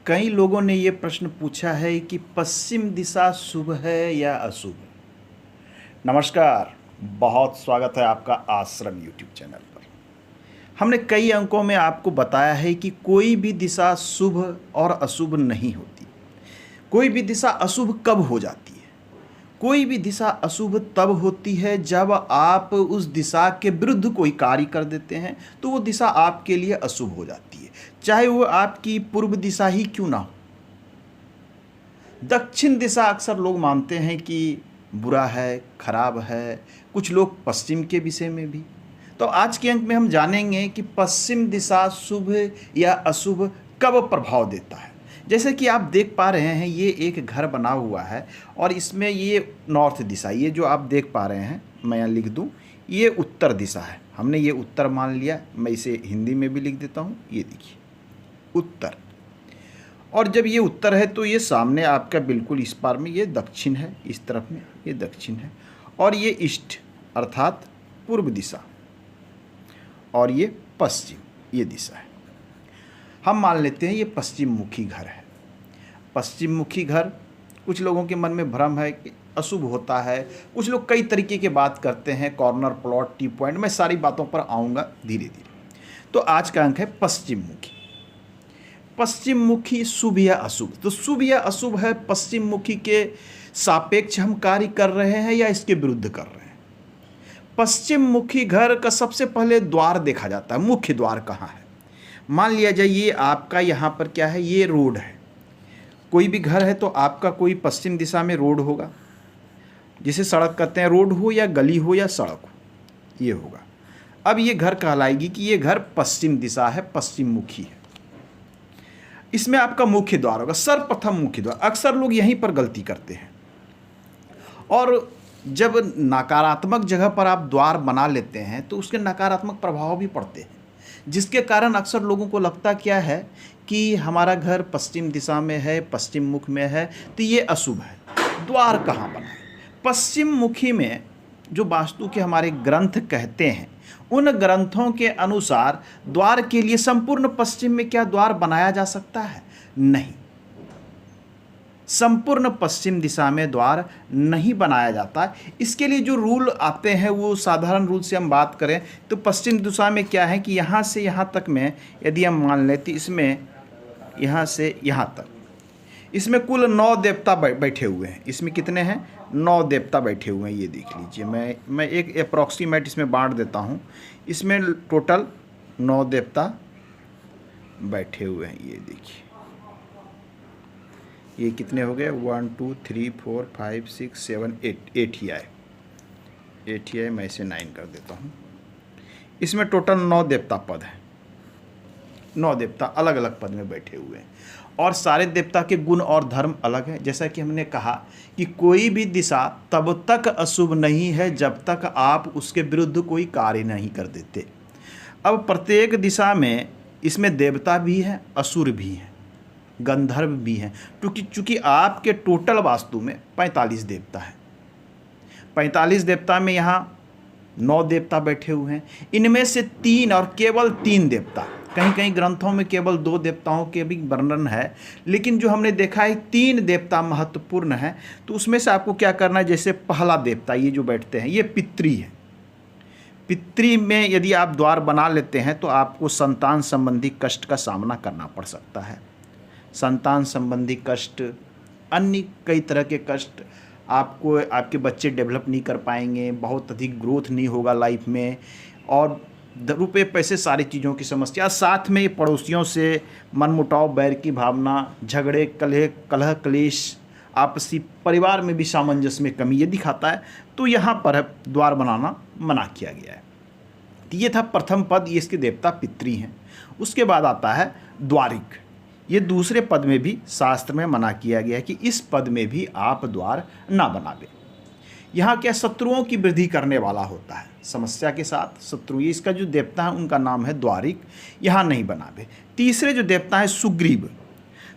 कई लोगों ने ये प्रश्न पूछा है कि पश्चिम दिशा शुभ है या अशुभ। नमस्कार, बहुत स्वागत है आपका आश्रम यूट्यूब चैनल पर। हमने कई अंकों में आपको बताया है कि कोई भी दिशा शुभ और अशुभ नहीं होती। कोई भी दिशा अशुभ कब हो जाती है? कोई भी दिशा अशुभ तब होती है जब आप उस दिशा के विरुद्ध कोई कार्य कर देते हैं, तो वो दिशा आपके लिए अशुभ हो जाती है, चाहे वो आपकी पूर्व दिशा ही क्यों ना हो। दक्षिण दिशा अक्सर लोग मानते हैं कि बुरा है, खराब है, कुछ लोग पश्चिम के विषय में भी। तो आज के अंक में हम जानेंगे कि पश्चिम दिशा शुभ या अशुभ कब प्रभाव देता है। जैसे कि आप देख पा रहे हैं, ये एक घर बना हुआ है और इसमें ये नॉर्थ दिशा, ये जो आप देख पा रहे हैं, मैं यहाँ लिख दूँ, ये उत्तर दिशा है। हमने ये उत्तर मान लिया, मैं इसे हिंदी में भी लिख देता हूँ। ये देखिए उत्तर, और जब ये उत्तर है तो ये सामने आपका बिल्कुल इस पार में ये दक्षिण है, इस तरफ में ये दक्षिण है, और ये ईस्ट अर्थात पूर्व दिशा, और ये पश्चिम ये दिशा है। हम मान लेते हैं ये पश्चिम मुखी घर है। पश्चिम मुखी घर, कुछ लोगों के मन में भ्रम है कि अशुभ होता है, कुछ लोग कई तरीके की बात करते हैं, कॉर्नर प्लॉट, टी पॉइंट, मैं सारी बातों पर आऊँगा धीरे धीरे। तो आज का अंक है पश्चिम मुखी। पश्चिम मुखी शुभ या अशुभ? तो शुभ या अशुभ है, पश्चिम मुखी के सापेक्ष हम कार्य कर रहे हैं या इसके विरुद्ध कर रहे हैं। पश्चिम मुखी घर का सबसे पहले द्वार देखा जाता है, मुख्य द्वार कहाँ है। मान लिया जाए ये आपका यहाँ पर क्या है, ये रोड है। कोई भी घर है तो आपका कोई पश्चिम दिशा में रोड होगा, जिसे सड़क कहते हैं, रोड हो या गली हो या सड़क हो, ये होगा। अब ये घर कहलाएगी कि ये घर पश्चिम दिशा है, पश्चिम मुखी है। इसमें आपका मुख्य द्वार होगा, सर्वप्रथम मुख्य द्वार। अक्सर लोग यहीं पर गलती करते हैं, और जब नकारात्मक जगह पर आप द्वार बना लेते हैं तो उसके नकारात्मक प्रभाव भी पड़ते हैं, जिसके कारण अक्सर लोगों को लगता क्या है कि हमारा घर पश्चिम दिशा में है, पश्चिम मुख में है, तो ये अशुभ है। द्वार कहाँ बनाए? पश्चिम मुखी में जो वास्तु के हमारे ग्रंथ कहते हैं, उन ग्रंथों के अनुसार द्वार के लिए संपूर्ण पश्चिम में क्या द्वार बनाया जा सकता है? नहीं, संपूर्ण पश्चिम दिशा में द्वार नहीं बनाया जाता। इसके लिए जो रूल आते हैं वो साधारण रूल से हम बात करें तो पश्चिम दिशा में क्या है कि यहाँ से यहाँ तक में यदि हम मान लें तो इसमें यहाँ से यहाँ तक इसमें कुल 9 देवता बैठे हुए हैं। इसमें कितने हैं? 9 देवता बैठे हुए हैं। ये देख लीजिए, मैं एक अप्रॉक्सीमेट इसमें बांट देता हूँ। इसमें टोटल 9 देवता बैठे हुए हैं। ये देखिए, ये कितने हो गए? 1 2 3 4 5 6 7 8 ही आए। 8 ही आए, मैं इसे 9 कर देता हूँ। इसमें टोटल 9 देवता पद हैं। 9 देवता अलग अलग पद में बैठे हुए हैं, और सारे देवता के गुण और धर्म अलग है। जैसा कि हमने कहा कि कोई भी दिशा तब तक अशुभ नहीं है जब तक आप उसके विरुद्ध कोई कार्य नहीं कर देते। अब प्रत्येक दिशा में इसमें देवता भी हैं, असुर भी हैं, गंधर्व भी हैं, क्योंकि आपके टोटल वास्तु में 45 देवता हैं। 45 देवता में यहाँ 9 देवता बैठे हुए हैं। इनमें से 3 और केवल 3 देवता, कहीं कहीं ग्रंथों में केवल 2 देवताओं के भी वर्णन है, लेकिन जो हमने देखा है 3 देवता महत्वपूर्ण है। तो उसमें से आपको क्या करना है, जैसे पहला देवता ये जो बैठते हैं, ये पितृ है। पितृ में यदि आप द्वार बना लेते हैं तो आपको संतान संबंधी कष्ट का सामना करना पड़ सकता है। संतान संबंधी कष्ट, अन्य कई तरह के कष्ट, आपको आपके बच्चे डेवलप नहीं कर पाएंगे, बहुत अधिक ग्रोथ नहीं होगा लाइफ में, और रुपए पैसे सारी चीज़ों की समस्या, साथ में पड़ोसियों से मनमुटाव, बैर की भावना, झगड़े, कलह क्लेश, आपसी परिवार में भी सामंजस्य में कमी ये दिखाता है। तो यहाँ पर द्वार बनाना मना किया गया है। तो ये था प्रथम पद, ये इसके देवता पितृ हैं। उसके बाद आता है द्वारिक। ये दूसरे पद में भी शास्त्र में मना किया गया है कि इस पद में भी आप द्वार ना बनावे। यहाँ क्या शत्रुओं की वृद्धि करने वाला होता है, समस्या के साथ शत्रु। ये इसका जो देवता है उनका नाम है द्वारिक, यहाँ नहीं बनावे। तीसरे जो देवता है सुग्रीव।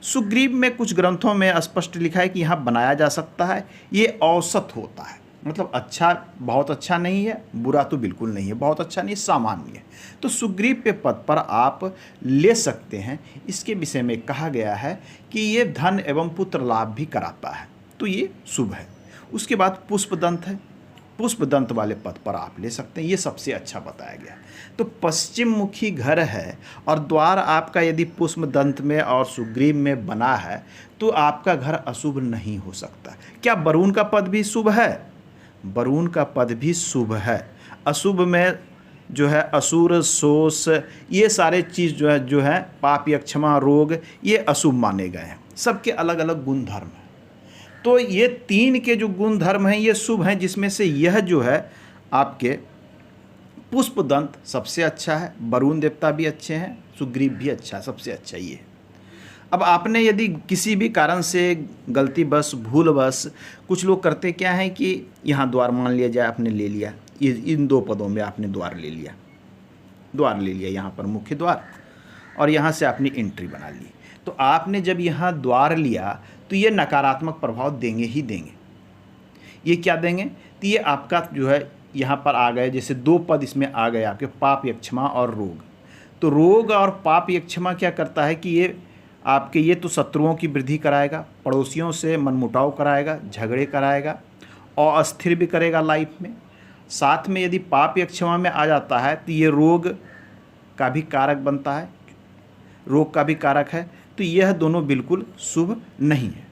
सुग्रीव में कुछ ग्रंथों में स्पष्ट लिखा है कि यहाँ बनाया जा सकता है। ये औसत होता है, मतलब अच्छा, बहुत अच्छा नहीं है, बुरा तो बिल्कुल नहीं है, बहुत अच्छा नहीं है, सामान्य है। तो सुग्रीव पे पद पर आप ले सकते हैं। इसके विषय में कहा गया है कि ये धन एवं पुत्र लाभ भी कराता है, तो ये शुभ है। उसके बाद पुष्पदंत है, पुष्पदंत वाले पद पर आप ले सकते हैं, ये सबसे अच्छा बताया गया। तो पश्चिम मुखी घर है और द्वार आपका यदि पुष्पदंत में और सुग्रीव में बना है तो आपका घर अशुभ नहीं हो सकता। क्या वरुण का पद भी शुभ है? वरुण का पद भी शुभ है। अशुभ में जो है असुर, शोष, ये सारे चीज़ जो है पाप, यक्षमा, रोग, ये अशुभ माने गए हैं। सबके अलग अलग गुण धर्म हैं। तो ये 3 के जो गुण धर्म हैं ये शुभ हैं, जिसमें से यह जो है आपके पुष्पदंत सबसे अच्छा है। वरुण देवता भी अच्छे हैं, सुग्रीव भी अच्छा है, सबसे अच्छा ये है। अब आपने यदि किसी भी कारण से गलतीवश, भूलवश, कुछ लोग करते क्या है कि यहाँ द्वार मान लिया जाए आपने ले लिया, ये इन 2 पदों में आपने द्वार ले लिया, यहाँ पर मुख्य द्वार, और यहाँ से आपने एंट्री बना ली। तो आपने जब यहाँ द्वार लिया तो ये नकारात्मक प्रभाव देंगे ही देंगे। ये क्या देंगे? तो ये आपका जो है यहाँ पर आ गए, जैसे 2 पद इसमें आ गए आपके, पाप, यक्षमा और रोग। तो रोग और पाप, यक्षमा क्या करता है कि ये आपके ये तो शत्रुओं की वृद्धि कराएगा, पड़ोसियों से मनमुटाव कराएगा, झगड़े कराएगा और अस्थिर भी करेगा लाइफ में। साथ में यदि पाप यक्षमा में आ जाता है तो ये रोग का भी कारक बनता है, रोग का भी कारक है। तो यह दोनों बिल्कुल शुभ नहीं है।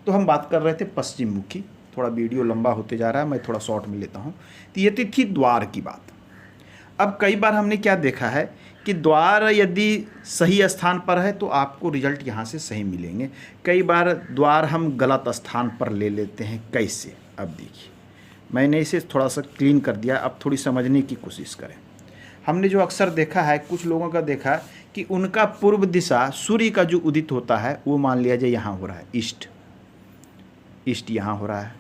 तो हम बात कर रहे थे पश्चिम मुखी, थोड़ा वीडियो लंबा होते जा रहा है, मैं थोड़ा शॉर्ट में लेता हूँ। तो ये थी द्वार की बात। अब कई बार हमने क्या देखा है कि द्वार यदि सही स्थान पर है तो आपको रिजल्ट यहाँ से सही मिलेंगे। कई बार द्वार हम गलत स्थान पर ले लेते हैं। कैसे? अब देखिए, मैंने इसे थोड़ा सा क्लीन कर दिया, अब थोड़ी समझने की कोशिश करें। हमने जो अक्सर देखा है, कुछ लोगों का देखा कि उनका पूर्व दिशा सूर्य का जो उदित होता है वो मान लिया जाए यहाँ हो रहा है, ईस्ट यहाँ हो रहा है,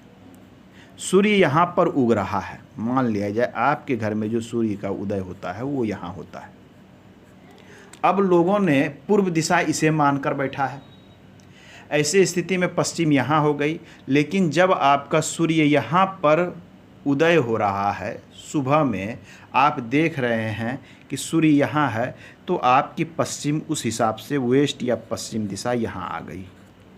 सूर्य यहाँ पर उग रहा है, मान लिया जाए आपके घर में जो सूर्य का उदय होता है वो यहाँ होता है। अब लोगों ने पूर्व दिशा इसे मानकर बैठा है। ऐसे स्थिति में पश्चिम यहाँ हो गई, लेकिन जब आपका सूर्य यहाँ पर उदय हो रहा है, सुबह में आप देख रहे हैं कि सूर्य यहाँ है, तो आपकी पश्चिम उस हिसाब से वेस्ट या पश्चिम दिशा यहाँ आ गई,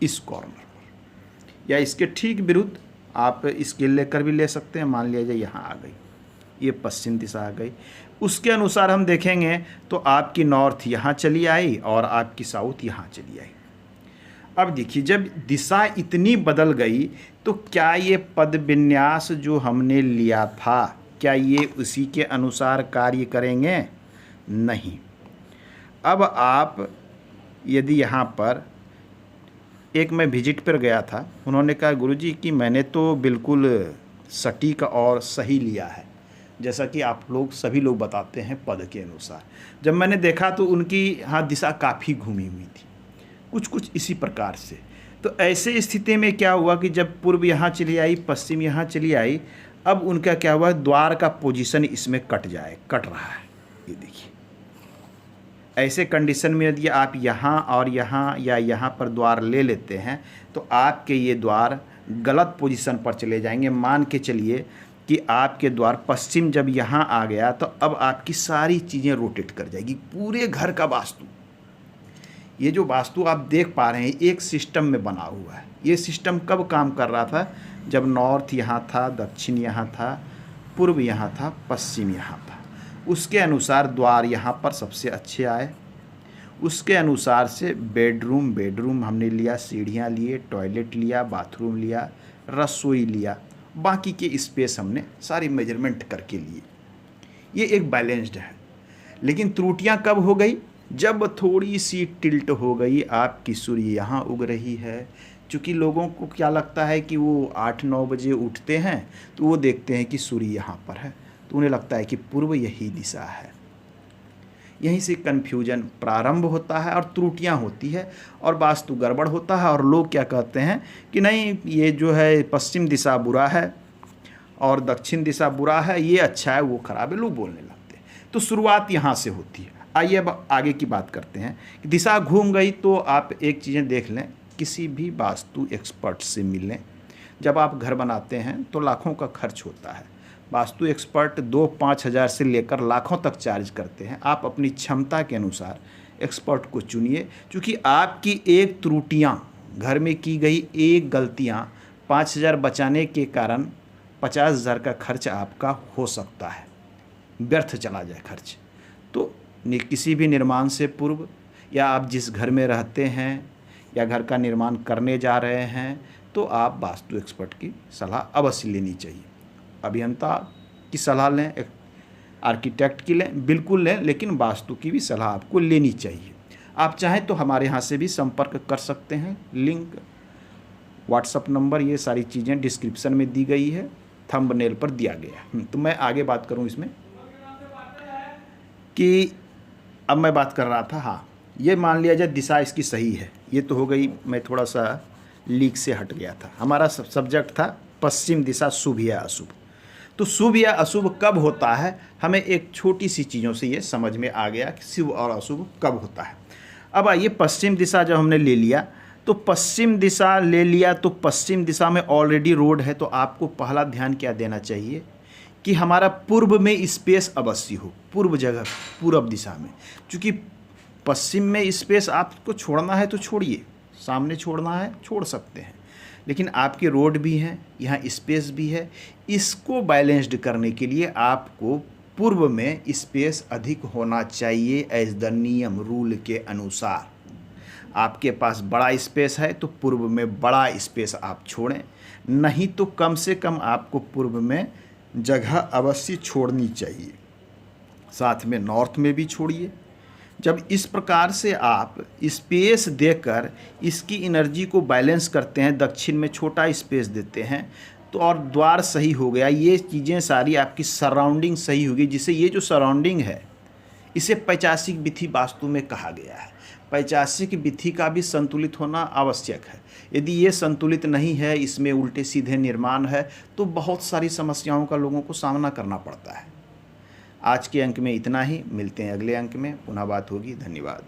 इस कॉर्नर पर, या इसके ठीक विरुद्ध आप स्केल लेकर भी ले सकते हैं। मान लिया जाए यहाँ आ गई, ये पश्चिम दिशा आ गई। उसके अनुसार हम देखेंगे तो आपकी नॉर्थ यहाँ चली आई और आपकी साउथ यहाँ चली आई। अब देखिए, जब दिशा इतनी बदल गई तो क्या ये पद विन्यास जो हमने लिया था, क्या ये उसी के अनुसार कार्य करेंगे? नहीं। अब आप यदि यहाँ पर, एक मैं विजिट पर गया था, उन्होंने कहा गुरुजी कि मैंने तो बिल्कुल सटीक और सही लिया है, जैसा कि आप लोग सभी लोग बताते हैं पद के अनुसार। जब मैंने देखा तो उनकी यहाँ दिशा काफ़ी घूमी हुई थी, कुछ इसी प्रकार से। तो ऐसे स्थिति में क्या हुआ कि जब पूर्व यहाँ चली आई, पश्चिम यहाँ चली आई, अब उनका क्या हुआ, द्वार का पोजीशन इसमें कट रहा है। ये देखिए, ऐसे कंडीशन में यदि आप यहाँ और यहाँ या यहाँ पर द्वार ले लेते हैं तो आपके ये द्वार गलत पोजीशन पर चले जाएंगे। मान के चलिए कि आपके द्वार पश्चिम जब यहाँ आ गया तो अब आपकी सारी चीज़ें रोटेट कर जाएगी, पूरे घर का वास्तु। ये जो वास्तु आप देख पा रहे हैं एक सिस्टम में बना हुआ है। ये सिस्टम कब काम कर रहा था? जब नॉर्थ यहाँ था, दक्षिण यहाँ था, पूर्व यहाँ था, पश्चिम यहाँ था। उसके अनुसार द्वार यहाँ पर सबसे अच्छे आए। उसके अनुसार से बेडरूम हमने लिया, सीढ़ियाँ लिए, टॉयलेट लिया, बाथरूम लिया, रसोई लिया, बाकी के स्पेस हमने सारी मेजरमेंट करके लिए। ये एक बैलेंस्ड है। लेकिन त्रुटियाँ कब हो गई? जब थोड़ी सी टिल्ट हो गई, आपकी सूर्य यहाँ उग रही है। चूँकि लोगों को क्या लगता है कि वो 8-9 बजे उठते हैं तो वो देखते हैं कि सूर्य यहाँ पर है, तो उन्हें लगता है कि पूर्व यही दिशा है। यहीं से कन्फ्यूजन प्रारंभ होता है और त्रुटियां होती है और वास्तु गड़बड़ होता है। और लोग क्या कहते हैं कि नहीं, ये जो है पश्चिम दिशा बुरा है और दक्षिण दिशा बुरा है, ये अच्छा है वो खराब है, लोग बोलने लगते हैं। तो शुरुआत यहाँ से होती है। आइए अब आगे की बात करते हैं कि दिशा घूम गई तो आप एक चीज़ें देख लें, किसी भी वास्तु एक्सपर्ट से मिलें जब आप घर बनाते हैं तो लाखों का खर्च होता है। वास्तु एक्सपर्ट 2-5 हज़ार से लेकर लाखों तक चार्ज करते हैं। आप अपनी क्षमता के अनुसार एक्सपर्ट को चुनिए, क्योंकि आपकी एक त्रुटियां, घर में की गई एक गलतियां 5,000 बचाने के कारण 50,000 का खर्च आपका हो सकता है, व्यर्थ चला जाए खर्च। तो किसी भी निर्माण से पूर्व, या आप जिस घर में रहते हैं या घर का निर्माण करने जा रहे हैं, तो आप वास्तु एक्सपर्ट की सलाह अवश्य लेनी चाहिए। अभियंता की सलाह लें, आर्किटेक्ट की लें, बिल्कुल लें, लेकिन वास्तु की भी सलाह आपको लेनी चाहिए। आप चाहें तो हमारे यहाँ से भी संपर्क कर सकते हैं। लिंक, व्हाट्सअप नंबर, ये सारी चीज़ें डिस्क्रिप्शन में दी गई है, थंबनेल पर दिया गया है। तो मैं आगे बात करूँ इसमें कि अब मैं बात कर रहा था, हाँ, ये मान लिया जाए दिशा इसकी सही है, ये तो हो गई, मैं थोड़ा सा लीक से हट गया था। हमारा सब्जेक्ट था पश्चिम दिशा शुभ या अशुभ। तो शुभ या अशुभ कब होता है, हमें एक छोटी सी चीज़ों से ये समझ में आ गया कि शुभ और अशुभ कब होता है। अब आइए, पश्चिम दिशा जब हमने ले लिया, तो पश्चिम दिशा ले लिया, तो पश्चिम दिशा में ऑलरेडी रोड है, तो आपको पहला ध्यान क्या देना चाहिए कि हमारा पूर्व में स्पेस अवश्य हो, पूर्व जगह, पूर्व दिशा में। क्योंकि पश्चिम में स्पेस आपको छोड़ना है तो छोड़िए, सामने छोड़ना है छोड़ सकते हैं, लेकिन आपके रोड भी हैं, यहाँ स्पेस भी है। इसको बैलेंस्ड करने के लिए आपको पूर्व में स्पेस अधिक होना चाहिए, एज द नियम, रूल के अनुसार। आपके पास बड़ा स्पेस है तो पूर्व में बड़ा स्पेस आप छोड़ें, नहीं तो कम से कम आपको पूर्व में जगह अवश्य छोड़नी चाहिए। साथ में नॉर्थ में भी छोड़िए। जब इस प्रकार से आप स्पेस देकर इसकी एनर्जी को बैलेंस करते हैं, दक्षिण में छोटा स्पेस देते हैं, तो और द्वार सही हो गया, ये चीज़ें सारी आपकी सराउंडिंग सही होगी, जिससे ये जो सराउंडिंग है इसे पैचासिक विधि वास्तु में कहा गया है। पैचासिक विधि का भी संतुलित होना आवश्यक है। यदि ये संतुलित नहीं है, इसमें उल्टे सीधे निर्माण है, तो बहुत सारी समस्याओं का लोगों को सामना करना पड़ता है। आज के अंक में इतना ही, मिलते हैं अगले अंक में, पुनः बात होगी। धन्यवाद।